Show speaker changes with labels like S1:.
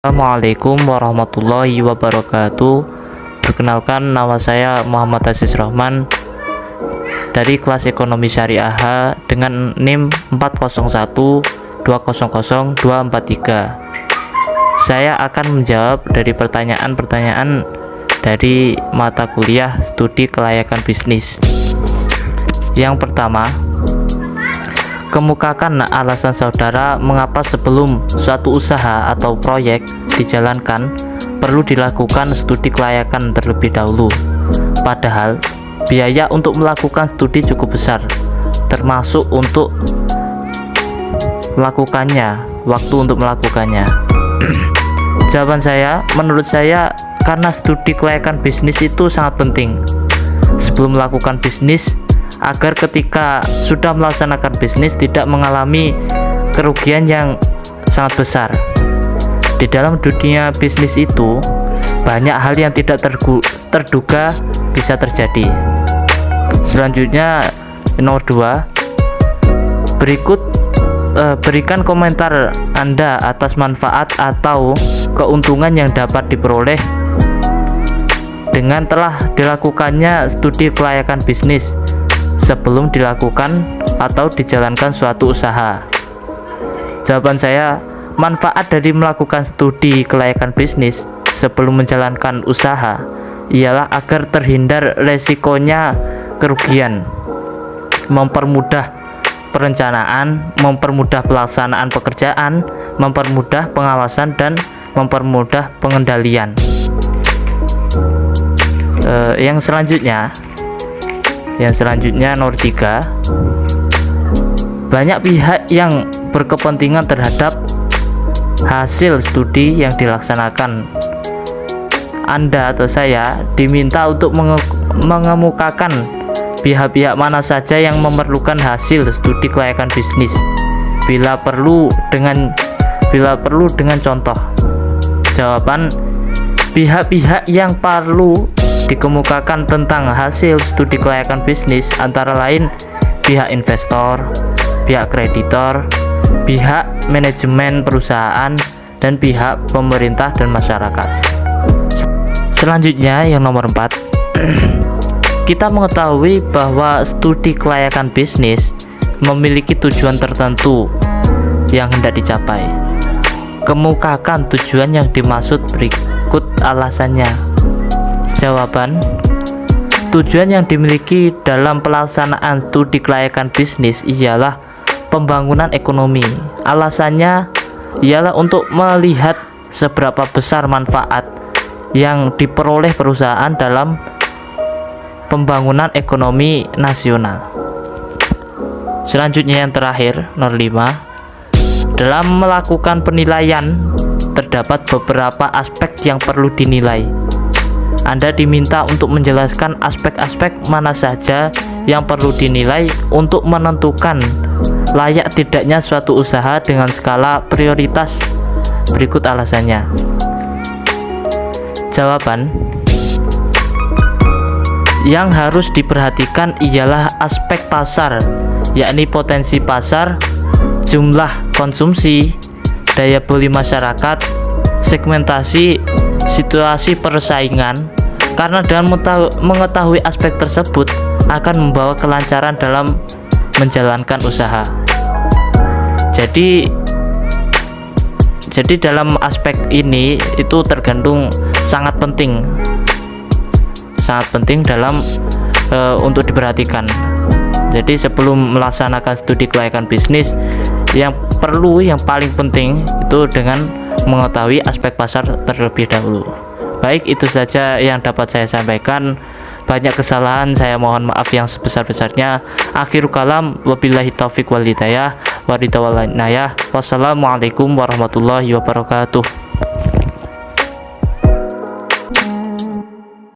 S1: Assalamualaikum warahmatullahi wabarakatuh. Perkenalkan, nama saya Muhammad Aziz Rahman dari kelas Ekonomi Syariah H dengan NIM 401200243. Saya akan menjawab dari pertanyaan-pertanyaan dari mata kuliah studi kelayakan bisnis. Yang pertama, kemukakan alasan saudara mengapa sebelum suatu usaha atau proyek dijalankan perlu dilakukan studi kelayakan terlebih dahulu. Padahal biaya untuk melakukan studi cukup besar, termasuk untuk melakukannya, waktu untuk melakukannya. Jawaban saya, menurut saya, karena studi kelayakan bisnis itu sangat penting sebelum melakukan bisnis, agar ketika sudah melaksanakan bisnis tidak mengalami kerugian yang sangat besar. Di dalam dunia bisnis itu banyak hal yang tidak terduga bisa terjadi. Selanjutnya, nomor 2, berikan komentar Anda atas manfaat atau keuntungan yang dapat diperoleh dengan telah dilakukannya studi kelayakan bisnis sebelum dilakukan atau dijalankan suatu usaha. Jawaban saya, manfaat dari melakukan studi kelayakan bisnis sebelum menjalankan usaha ialah agar terhindar resikonya kerugian, mempermudah perencanaan, mempermudah pelaksanaan pekerjaan, mempermudah pengawasan, dan mempermudah pengendalian. Yang selanjutnya nomor 3, banyak pihak yang berkepentingan terhadap hasil studi yang dilaksanakan. Anda atau saya diminta untuk mengemukakan pihak-pihak mana saja yang memerlukan hasil studi kelayakan bisnis, bila perlu dengan contoh. Jawaban, pihak-pihak yang perlu dikemukakan tentang hasil studi kelayakan bisnis antara lain pihak investor, pihak kreditor, pihak manajemen perusahaan, dan pihak pemerintah dan masyarakat. Selanjutnya yang nomor 4, kita mengetahui bahwa studi kelayakan bisnis memiliki tujuan tertentu yang hendak dicapai. Kemukakan tujuan yang dimaksud, berikut alasannya. Jawaban, tujuan yang dimiliki dalam pelaksanaan studi kelayakan bisnis ialah pembangunan ekonomi. Alasannya ialah untuk melihat seberapa besar manfaat yang diperoleh perusahaan dalam pembangunan ekonomi nasional. Selanjutnya yang terakhir, nomor 5, dalam melakukan penilaian terdapat beberapa aspek yang perlu dinilai. Anda diminta untuk menjelaskan aspek-aspek mana saja yang perlu dinilai untuk menentukan layak tidaknya suatu usaha dengan skala prioritas. Berikut alasannya. Jawaban, yang harus diperhatikan ialah aspek pasar, yakni potensi pasar, jumlah konsumsi, daya beli masyarakat, segmentasi, situasi persaingan, karena dengan mengetahui aspek tersebut akan membawa kelancaran dalam menjalankan usaha. Jadi dalam aspek ini itu tergantung sangat penting dalam untuk diperhatikan. Jadi sebelum melaksanakan studi kelayakan bisnis, yang paling penting itu dengan mengetahui aspek pasar terlebih dahulu. Baik, itu saja yang dapat saya sampaikan. Banyak kesalahan, saya mohon maaf yang sebesar-besarnya. Akhirul kalam, wabillahi taufiq wal hidayah, wassalamualaikum warahmatullahi wabarakatuh.